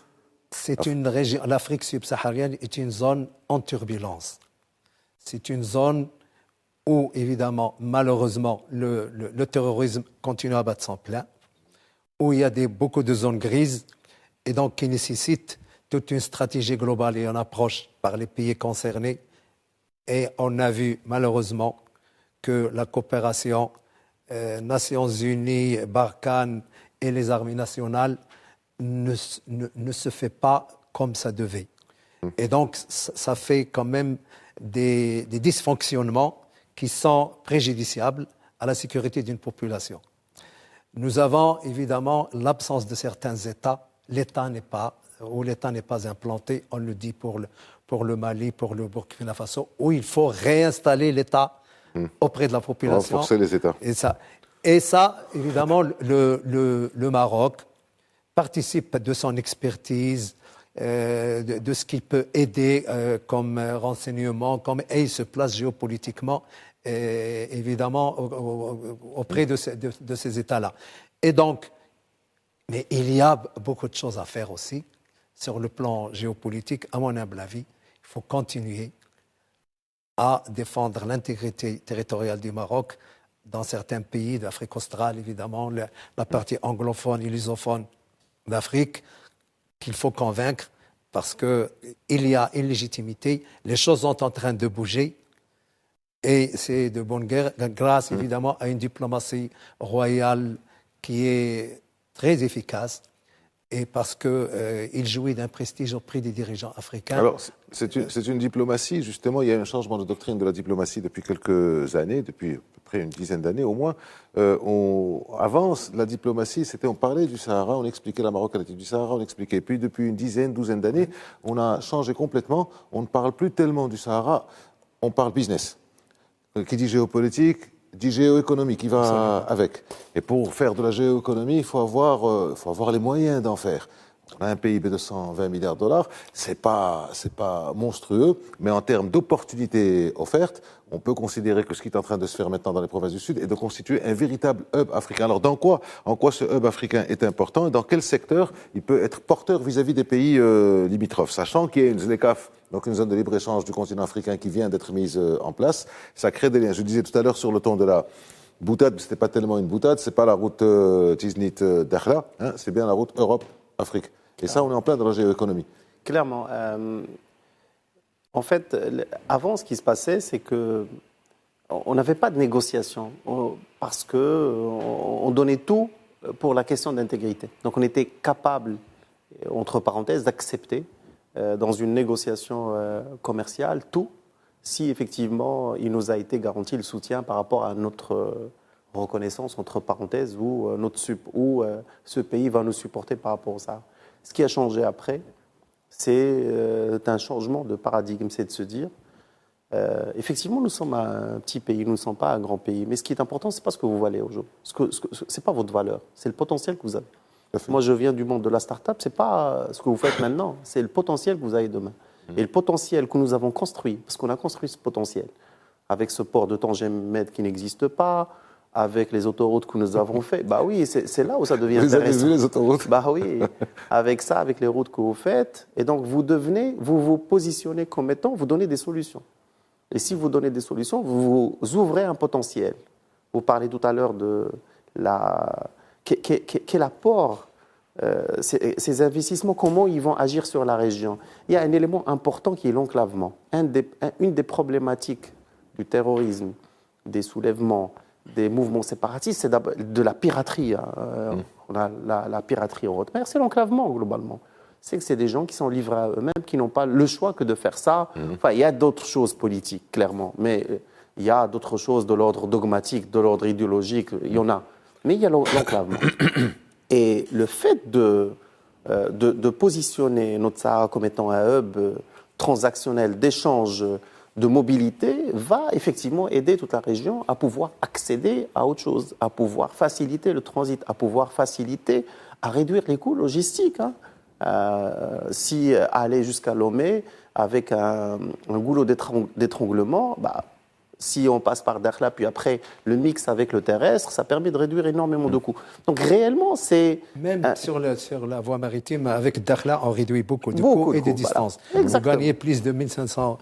C'est une région, l'Afrique subsaharienne est une zone en turbulence. C'est une zone où, évidemment, malheureusement, le terrorisme continue à battre son plein, où il y a beaucoup de zones grises, et donc qui nécessitent toute une stratégie globale et une approche par les pays concernés. Et on a vu, malheureusement, que la coopération Nations Unies, Barkhane et les armées nationales ne se fait pas comme ça devait. Et donc, ça fait quand même des dysfonctionnements qui sont préjudiciables à la sécurité d'une population. Nous avons évidemment l'absence de certains États. L'État n'est pas implanté, on le dit pour le Mali, pour le Burkina Faso, où il faut réinstaller l'État auprès de la population. Renforcer les États. Et ça, évidemment, le Maroc participe de son expertise, de ce qu'il peut aider comme renseignement, et il se place géopolitiquement, évidemment, auprès de ces États-là. Et donc, mais il y a beaucoup de choses à faire aussi sur le plan géopolitique. À mon humble avis, il faut continuer à défendre l'intégrité territoriale du Maroc dans certains pays d'Afrique australe, évidemment, la partie anglophone et lusophone d'Afrique, qu'il faut convaincre parce qu'il y a une légitimité. Les choses sont en train de bouger et c'est de bonne guerre grâce, évidemment, à une diplomatie royale qui est très efficace et parce qu'il jouit d'un prestige auprès des dirigeants africains. Alors, c'est une diplomatie, justement, il y a un changement de doctrine de la diplomatie depuis quelques années, depuis à peu près une dizaine d'années au moins. Avant, la diplomatie, on parlait du Sahara, on expliquait la marocanité du Sahara, on expliquait. Puis depuis une douzaine d'années, on a changé complètement, on ne parle plus tellement du Sahara, on parle business. Qui dit géopolitique, dit géoéconomie qui va avec. Et pour faire de la géoéconomie, il faut avoir les moyens d'en faire. On a un PIB de 120 milliards de dollars, c'est pas monstrueux, mais en termes d'opportunités offertes, on peut considérer que ce qui est en train de se faire maintenant dans les provinces du Sud est de constituer un véritable hub africain. Alors en quoi ce hub africain est important et dans quel secteur il peut être porteur vis-à-vis des pays limitrophes, sachant qu'il y a une ZLECAf, donc une zone de libre-échange du continent africain qui vient d'être mise en place, ça crée des liens. Je disais tout à l'heure sur le ton de la boutade, c'était pas tellement une boutade, c'est pas la route Tiznit-Dakhla, c'est bien la route Europe-Afrique. Et ça, on est en plein dans la géoéconomie. Clairement. En fait, avant, ce qui se passait, c'est que on n'avait pas de négociation parce qu'on donnait tout pour la question d'intégrité. Donc, on était capable, entre parenthèses, d'accepter dans une négociation commerciale tout si effectivement il nous a été garanti le soutien par rapport à notre reconnaissance, entre parenthèses, ou ce pays va nous supporter par rapport à ça. Ce qui a changé après, c'est un changement de paradigme, c'est de se dire, effectivement, nous sommes un petit pays, nous ne sommes pas un grand pays, mais ce qui est important, ce n'est pas ce que vous valez aujourd'hui, ce n'est pas votre valeur, c'est le potentiel que vous avez. Moi, je viens du monde de la start-up. Ce n'est pas ce que vous faites maintenant, c'est le potentiel que vous avez demain. Et le potentiel que nous avons construit, parce qu'on a construit ce potentiel, avec ce port de Tangemed qui n'existe pas, avec les autoroutes que nous avons fait, bah oui, c'est là où ça devient intéressant. Vous avez vu les autoroutes? Bah oui, avec ça, avec les routes que vous faites, et donc vous vous positionnez comme étant, vous donnez des solutions. Et si vous donnez des solutions, vous ouvrez un potentiel. Vous parlez tout à l'heure de quel apport ces investissements, comment ils vont agir sur la région. Il y a un élément important qui est l'enclavement. Une des problématiques du terrorisme, des soulèvements, des mouvements séparatistes, c'est de la piraterie. On a la piraterie en haute mer, c'est l'enclavement globalement. C'est que c'est des gens qui sont livrés à eux-mêmes, qui n'ont pas le choix que de faire ça. Enfin, il y a d'autres choses politiques, clairement, mais il y a d'autres choses de l'ordre dogmatique, de l'ordre idéologique, il y en a. Mais il y a l'enclavement. Et le fait de positionner notre Sahara comme étant un hub transactionnel d'échange, de mobilité, va effectivement aider toute la région à pouvoir accéder à autre chose, à pouvoir faciliter le transit, à pouvoir faciliter, à réduire les coûts logistiques. Si aller jusqu'à Lomé avec un goulot d'étranglement, si on passe par Dakhla, puis après le mix avec le terrestre, ça permet de réduire énormément de coûts. Donc réellement, c'est... Même sur la voie maritime, avec Dakhla, on réduit beaucoup de coûts et de distances. Voilà. Vous gagnez plus de 1500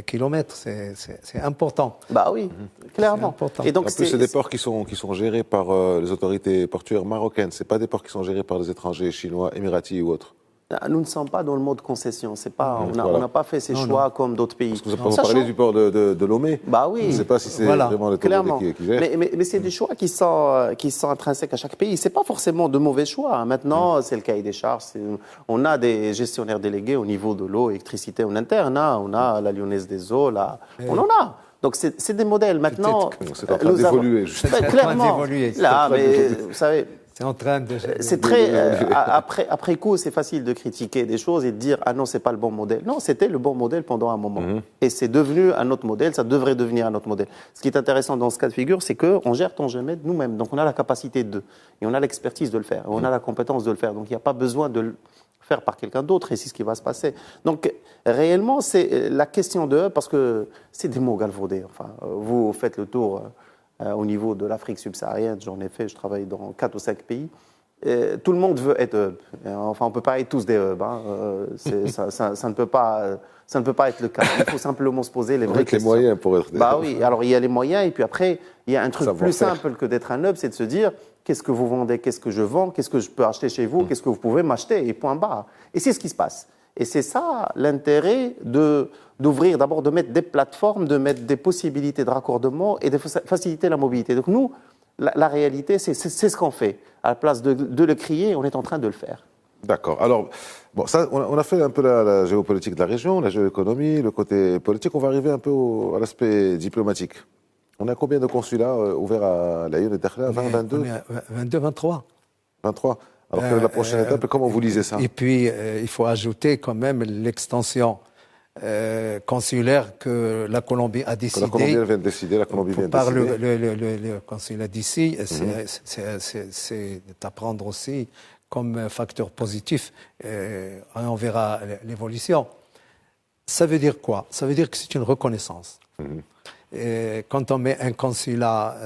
kilomètres, c'est important. Bah oui, clairement. Important. Et donc, en plus, c'est des ports qui sont gérés par les autorités portuaires marocaines. Ce pas des ports qui sont gérés par des étrangers chinois, émiratis ou autres. Nous ne sommes pas dans le mode concession. On n'a pas fait ces choix comme d'autres pays. Parce que vous parlez du port de Lomé. Bah oui. Je ne sais pas si c'est vraiment l'autorité qui gère. Mais c'est des choix qui sont intrinsèques à chaque pays. Ce n'est pas forcément de mauvais choix. Maintenant, c'est le cahier des charges. On a des gestionnaires délégués au niveau de l'eau, électricité en interne. On a la Lyonnaise des eaux. On en a. Donc, c'est des modèles. Maintenant, c'est en train d'évoluer. Clairement. Là, mais vous savez... C'est en train de... C'est très... après coup, c'est facile de critiquer des choses et de dire « Ah non, c'est pas le bon modèle ». Non, c'était le bon modèle pendant un moment. Et c'est devenu un autre modèle, ça devrait devenir un autre modèle. Ce qui est intéressant dans ce cas de figure, c'est qu'on gère Tangemed nous-mêmes. Donc on a la capacité de... Et on a l'expertise de le faire. On a la compétence de le faire. Donc il n'y a pas besoin de le faire par quelqu'un d'autre. Et c'est ce qui va se passer. Donc réellement, c'est la question de... Parce que c'est des mots galvaudés. Enfin, vous faites le tour... au niveau de l'Afrique subsaharienne, j'en ai fait, je travaille dans 4 ou 5 pays. Tout le monde veut être hub. Enfin, on ne peut pas être tous des hubs. Ça ne peut pas être le cas. Il faut simplement se poser les vraies questions. Les moyens pour être des hubs. Oui, alors il y a les moyens, et puis après, il y a un truc plus simple que d'être un hub, c'est de se dire qu'est-ce que vous vendez, qu'est-ce que je vends, qu'est-ce que je peux acheter chez vous, qu'est-ce que vous pouvez m'acheter, et point barre. Et c'est ce qui se passe. Et c'est ça l'intérêt d'ouvrir, d'abord de mettre des plateformes, de mettre des possibilités de raccordement et de faciliter la mobilité. Donc nous, la réalité, c'est ce qu'on fait. À la place de le crier, on est en train de le faire. D'accord. Alors, bon, ça, on a fait un peu la géopolitique de la région, la géoéconomie, le côté politique. On va arriver un peu à l'aspect diplomatique. On a combien de consulats ouverts à La Lyon et Dakhla? 20, 22 On est à 22, 23. 23. Alors, quelle est la prochaine étape et comment vous lisez ça? Et puis, il faut ajouter quand même l'extension consulaire que la Colombie a décidé. Que la Colombie vient de décider, la Colombie vient de par décider. le consulat d'ici, c'est à prendre aussi comme facteur positif. On verra l'évolution. Ça veut dire quoi? Ça veut dire que c'est une reconnaissance. Quand on met un consulat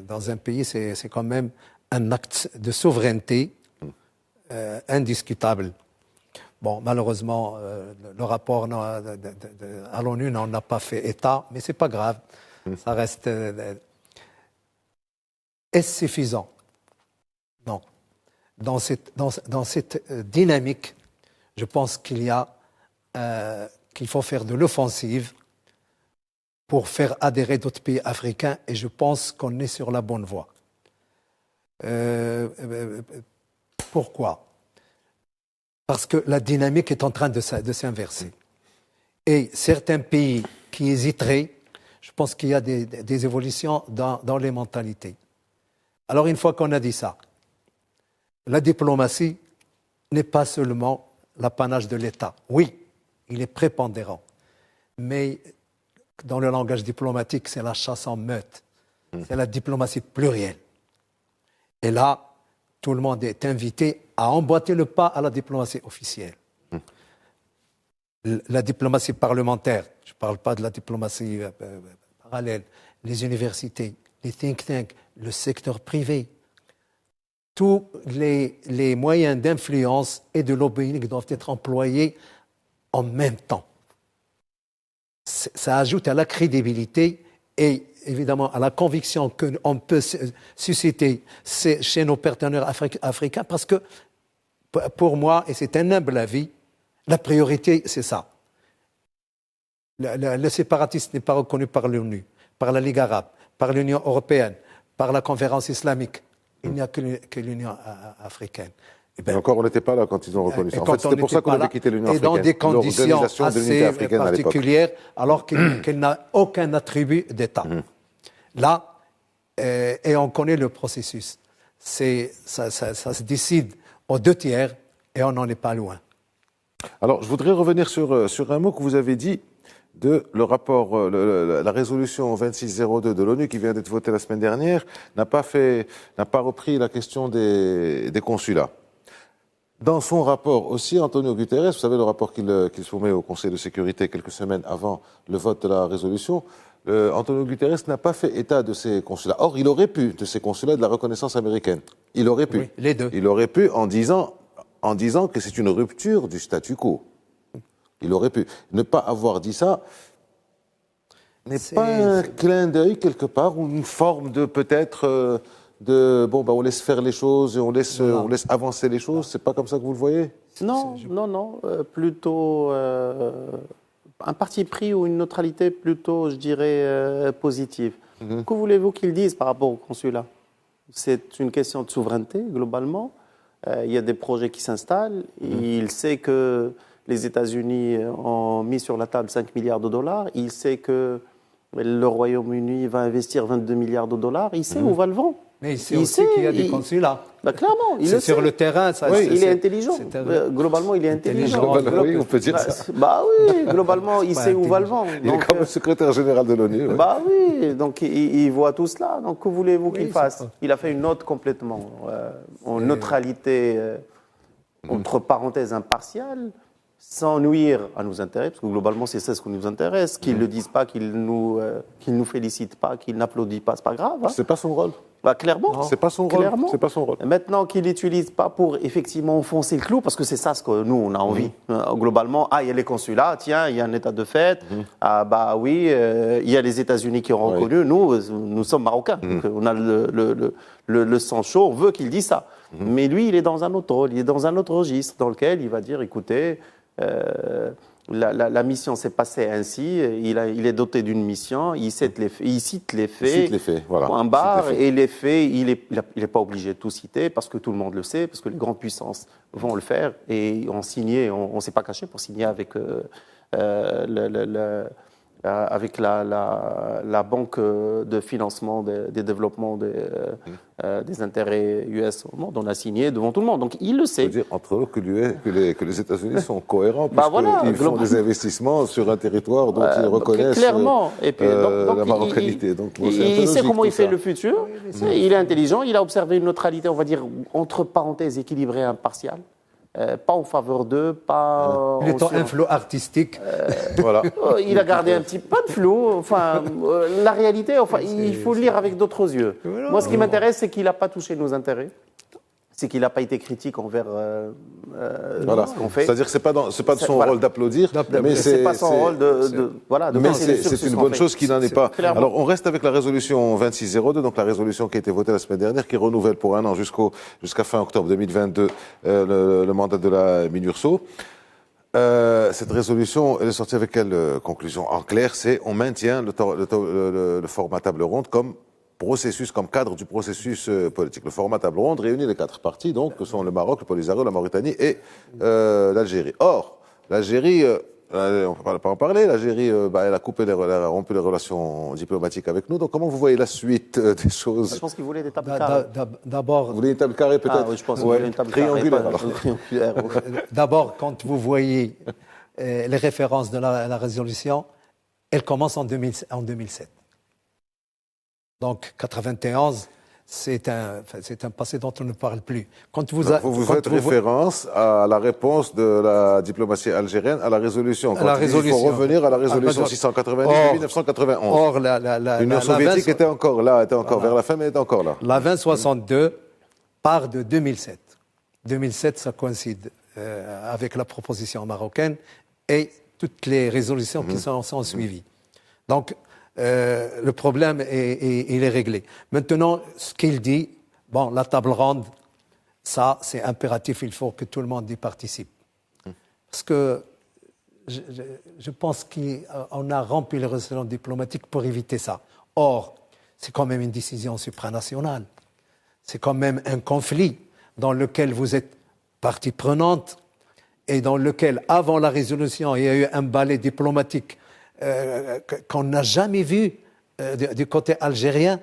dans un pays, c'est quand même un acte de souveraineté indiscutable. Bon, malheureusement, le rapport à l'ONU n'en a pas fait état, mais ce n'est pas grave. Ça reste... Est-ce suffisant? Non. Dans cette dynamique, je pense qu'il faut faire de l'offensive pour faire adhérer d'autres pays africains, et je pense qu'on est sur la bonne voie. Pourquoi? Parce que la dynamique est en train de s'inverser. Et certains pays qui hésiteraient, je pense qu'il y a des évolutions dans les mentalités. Alors, une fois qu'on a dit ça, la diplomatie n'est pas seulement l'apanage de l'État. Oui, il est prépondérant. Mais dans le langage diplomatique, c'est la chasse en meute. C'est la diplomatie plurielle. Et là, tout le monde est invité à emboîter le pas à la diplomatie officielle. La diplomatie parlementaire, je ne parle pas de la diplomatie parallèle, les universités, les think tanks, le secteur privé, tous les moyens d'influence et de lobbying doivent être employés en même temps. Ça ajoute à la crédibilité et évidemment à la conviction qu'on peut susciter chez nos partenaires africains parce que pour moi, et c'est un humble avis, la priorité, c'est ça. Le séparatisme n'est pas reconnu par l'ONU, par la Ligue arabe, par l'Union européenne, par la conférence islamique. Il n'y a que l'Union africaine. Et encore, on n'était pas là quand ils ont reconnu ça. En fait, c'était pour ça qu'on avait quitté l'Union africaine. Et dans des conditions assez particulières, alors qu'elle n'a aucun attribut d'État. Là, et on connaît le processus. Ça se décide aux 2/3 et on n'en est pas loin. Alors, je voudrais revenir sur un mot que vous avez dit de le rapport, la résolution 2602 de l'ONU qui vient d'être votée la semaine dernière n'a pas repris la question des consulats. Dans son rapport aussi, Antonio Guterres, vous savez le rapport qu'il soumet au Conseil de sécurité quelques semaines avant le vote de la résolution, Antonio Guterres n'a pas fait état de ces consulats. Or, il aurait pu, de ces consulats de la reconnaissance américaine. Il aurait pu. Oui, les deux. Il aurait pu en disant que c'est une rupture du statu quo. Il aurait pu. Ne pas avoir dit ça n'est pas un clin d'œil quelque part ou une forme de peut-être on laisse faire les choses et on laisse avancer les choses. C'est pas comme ça que vous le voyez? Non. Plutôt un parti pris ou une neutralité plutôt, je dirais, positive. Que voulez-vous qu'ils disent par rapport au consulat? C'est une question de souveraineté, globalement. Il y a des projets qui s'installent. Il sait que les États-Unis ont mis sur la table 5 milliards de dollars. Il sait que le Royaume-Uni va investir 22 milliards de dollars. Il sait où va le vent. Mais il sait aussi qu'il y a des consulats. Clairement, il c'est sur le terrain. Ça, oui, il est intelligent. Globalement, il est intelligent. Oui, on peut dire ça. Oui, globalement, il sait où va le vent. Il est comme le secrétaire général de l'ONU. Oui, donc il voit tout cela. Donc que voulez-vous qu'il fasse? Il a fait une note complètement en neutralité, entre parenthèses, impartiale, sans nuire à nos intérêts, parce que globalement, c'est ça ce qui nous intéresse. Qu'ils ne le disent pas, qu'ils nous félicitent pas, qu'ils n'applaudissent pas, c'est pas grave. C'est pas son rôle. Clairement. C'est pas son rôle. C'est pas son rôle. Maintenant qu'il n'utilise pas pour effectivement enfoncer le clou, parce que c'est ça ce que nous on a envie. Globalement, il y a les consulats, tiens, il y a un état de fait. Il y a les États-Unis qui ont reconnu. Nous sommes marocains. Donc, on a le sang chaud. On veut qu'il dise ça. Mais lui, il est dans un autre rôle. Il est dans un autre registre dans lequel il va dire, écoutez. La mission s'est passée ainsi, il est doté d'une mission, il cite les faits, voilà. Point barre, et les faits, il n'est pas obligé de tout citer parce que tout le monde le sait, parce que les grandes puissances vont le faire et ont signé, on ne s'est pas caché pour signer avec avec la banque de financement des développements des intérêts US au monde. On a signé devant tout le monde. Donc, il le sait. Ça veut dire, entre autres, que les États-Unis sont cohérents puisqu'ils font des investissements sur un territoire dont ils reconnaissent clairement. Et puis, la marocanité. Il sait comment il fait le futur. Il est intelligent. Il a observé une neutralité, on va dire, entre parenthèses, équilibrée et impartiale. Pas en faveur d'eux, pas... Il est un flou artistique. Voilà. Il a gardé un petit peu de flou. Enfin, la réalité, il faut le lire avec d'autres yeux. Moi, ce qui m'intéresse, c'est qu'il n'a pas touché nos intérêts. C'est qu'il n'a pas été critique envers ce qu'on fait. C'est-à-dire que c'est pas de son rôle d'applaudir, mais c'est pas son rôle de mais c'est une bonne chose qu'il n'en est pas. Clairement. Alors, on reste avec la résolution 2602, donc la résolution qui a été votée la semaine dernière, qui renouvelle pour un an jusqu'à fin octobre 2022 le mandat de la MINURSO. Cette résolution, elle est sortie avec quelle conclusion? En clair, c'est on maintient le format table ronde comme cadre du processus politique. Le format table ronde réunit les 4 parties, donc, que sont le Maroc, le Polisario, la Mauritanie et l'Algérie. Or, l'Algérie, on ne peut pas en parler, l'Algérie, elle a rompu les relations diplomatiques avec nous. Donc, comment vous voyez la suite des choses? Je pense qu'il voulait des tables carrées. D'abord... Vous voulez une table carrée, peut-être? Oui, je pense qu'il voulait une table triangulaire. D'abord, quand vous voyez les références de la résolution, elle commence en 2007. Donc, 91, c'est un passé dont on ne parle plus. Vous faites référence à la réponse de la diplomatie algérienne à la résolution. Quand il faut revenir à la résolution 690 de 1991. Or, l'Union soviétique était encore là, vers la fin, mais était encore là. La 2062 part de 2007. 2007, ça coïncide avec la proposition marocaine et toutes les résolutions qui sont suivies. Donc, le problème, il est réglé. Maintenant, ce qu'il dit, bon, la table ronde, ça, c'est impératif, il faut que tout le monde y participe. Parce que je pense qu'on a rempli les relations diplomatiques pour éviter ça. Or, c'est quand même une décision supranationale. C'est quand même un conflit dans lequel vous êtes partie prenante et dans lequel, avant la résolution, il y a eu un balai diplomatique qu'on n'a jamais vu du côté algérien.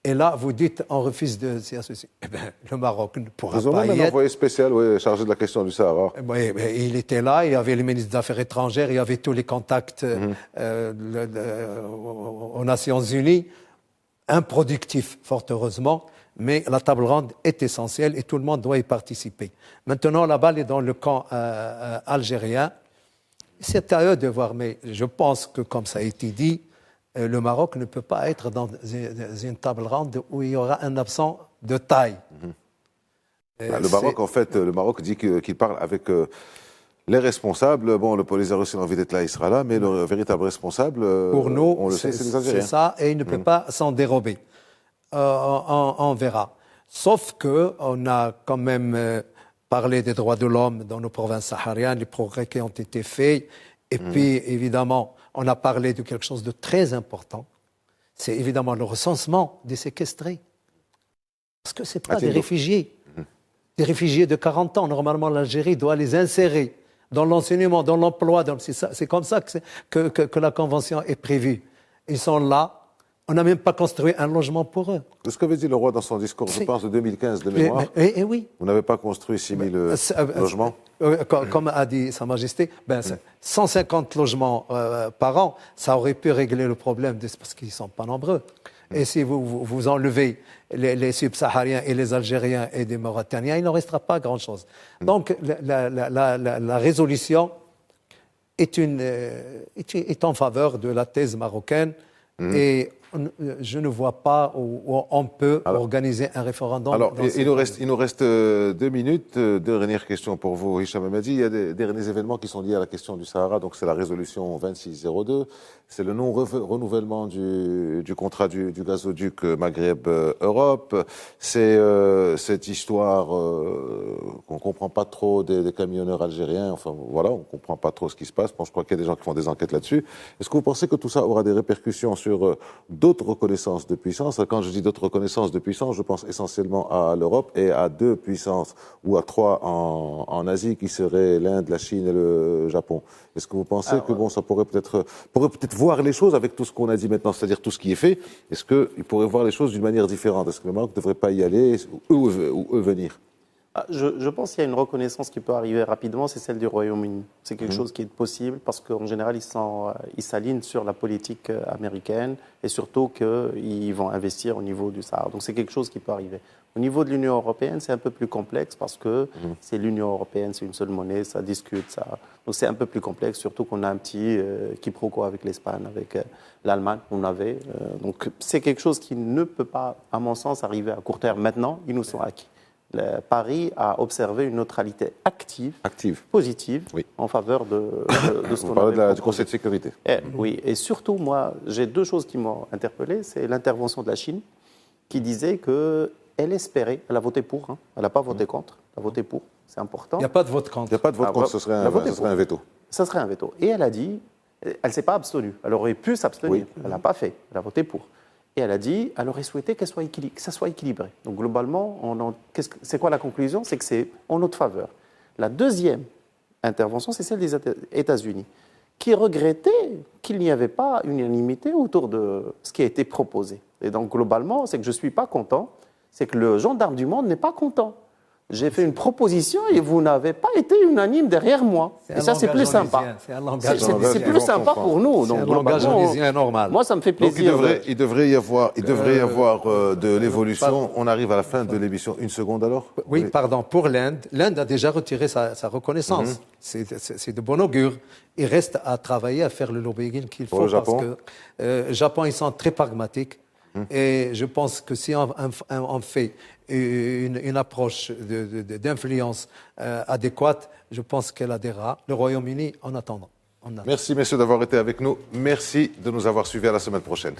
Et là, vous dites, on refuse de s'y associer. Eh bien, le Maroc ne pourra Ils ont pas même y un être. envoyé spécial chargé de la question du Sahara. Oui, il était là, il y avait le ministre des Affaires étrangères, il y avait tous les contacts aux Nations Unies. Improductif, fort heureusement, mais la table ronde est essentielle et tout le monde doit y participer. Maintenant, la balle est dans le camp algérien. C'est à eux de voir, mais je pense que, comme ça a été dit, le Maroc ne peut pas être dans une table ronde où il y aura un absent de taille. Le Maroc, en fait, le Maroc dit qu'il parle avec les responsables. Bon, le police a reçu l'envie d'être là, il sera là, mais le véritable responsable, pour nous, on le sait, c'est les Algériens. C'est ça, et il ne peut pas s'en dérober. On verra. Sauf qu'on a quand même parlé des droits de l'homme dans nos provinces sahariennes, les progrès qui ont été faits. Et puis, évidemment, on a parlé de quelque chose de très important. C'est évidemment le recensement des séquestrés. Parce que ce n'est pas des réfugiés. Des réfugiés de 40 ans. Normalement, l'Algérie doit les insérer dans l'enseignement, dans l'emploi. C'est comme ça que la Convention est prévue. Ils sont là. On n'a même pas construit un logement pour eux. C'est ce qu'avait dit le roi dans son discours, je pense, de 2015, de mémoire. Oui. Vous n'avez pas construit 6 000 logements. Comme a dit Sa Majesté, 150 logements par an, ça aurait pu régler le problème, parce qu'ils ne sont pas nombreux. Et si vous enlevez les subsahariens et les Algériens et des Mauritaniens, il n'en restera pas grand-chose. Donc la résolution est en faveur de la thèse marocaine et je ne vois pas où on peut organiser un référendum. Alors, il nous reste 2 minutes. Dernière question pour vous, Hicham Hamadi. Il y a des derniers événements qui sont liés à la question du Sahara. Donc, c'est la résolution 2602. C'est le non-renouvellement du contrat du gazoduc Maghreb-Europe. C'est cette histoire qu'on ne comprend pas trop des camionneurs algériens. Enfin, voilà, on ne comprend pas trop ce qui se passe. Bon, je crois qu'il y a des gens qui font des enquêtes là-dessus. Est-ce que vous pensez que tout ça aura des répercussions sur d'autres reconnaissances de puissance? Quand je dis d'autres reconnaissances de puissance, je pense essentiellement à l'Europe et à 2 puissances, ou à 3 en Asie, qui seraient l'Inde, la Chine et le Japon. Est-ce que vous pensez que ça pourrait peut-être voir les choses avec tout ce qu'on a dit maintenant, c'est-à-dire tout ce qui est fait? Est-ce qu'il pourrait voir les choses d'une manière différente? Est-ce que le Maroc ne devrait pas y aller, ou eux venir? Je pense qu'il y a une reconnaissance qui peut arriver rapidement, c'est celle du Royaume-Uni. C'est quelque chose qui est possible parce qu'en général, ils s'alignent sur la politique américaine et surtout qu'ils vont investir au niveau du Sahara. Donc c'est quelque chose qui peut arriver. Au niveau de l'Union européenne, c'est un peu plus complexe parce que c'est l'Union européenne, c'est une seule monnaie, ça discute. Donc c'est un peu plus complexe, surtout qu'on a un petit quiproquo avec l'Espagne, avec l'Allemagne, on avait. Donc c'est quelque chose qui ne peut pas, à mon sens, arriver à court terme. Maintenant, ils nous sont acquis. Paris a observé une neutralité active. Positive, en faveur de ce qu'on avait proposé. Du Conseil de sécurité. Oui, et surtout, moi, j'ai 2 choses qui m'ont interpellé. C'est l'intervention de la Chine, qui disait qu'elle espérait, elle a voté pour, elle n'a pas voté contre, elle a voté pour, c'est important. Il n'y a pas de vote contre. Il n'y a pas de vote contre, ce serait un veto. Ça serait un veto. Et elle a dit, elle ne s'est pas abstenue, elle aurait pu s'abstenir, elle ne l'a pas fait, elle a voté pour. Et elle a dit, elle aurait souhaité que ça soit équilibré. Donc globalement, c'est quoi la conclusion? C'est que c'est en notre faveur. La deuxième intervention, c'est celle des États-Unis, qui regrettait qu'il n'y avait pas une unanimité autour de ce qui a été proposé. Et donc globalement, c'est que je ne suis pas content, c'est que le gendarme du monde n'est pas content. j'ai fait une proposition et vous n'avez pas été unanime derrière moi. Et ça, c'est plus sympa. C'est un langage C'est plus sympa pour nous. C'est un langage onésien normal. Moi, ça me fait Donc plaisir. il devrait y avoir de l'évolution. On arrive à la fin de l'émission. Une seconde alors? Oui, pardon. Pour l'Inde, l'Inde a déjà retiré sa reconnaissance. C'est de bon augure. Il reste à travailler, à faire le lobbying qu'il faut. Pour le Japon? Parce que le Japon, ils sont très pragmatiques. Et je pense que si on fait une approche d'influence adéquate, je pense qu'elle adhérera. Le Royaume-Uni, en attendant. Merci, messieurs, d'avoir été avec nous. Merci de nous avoir suivis. À la semaine prochaine.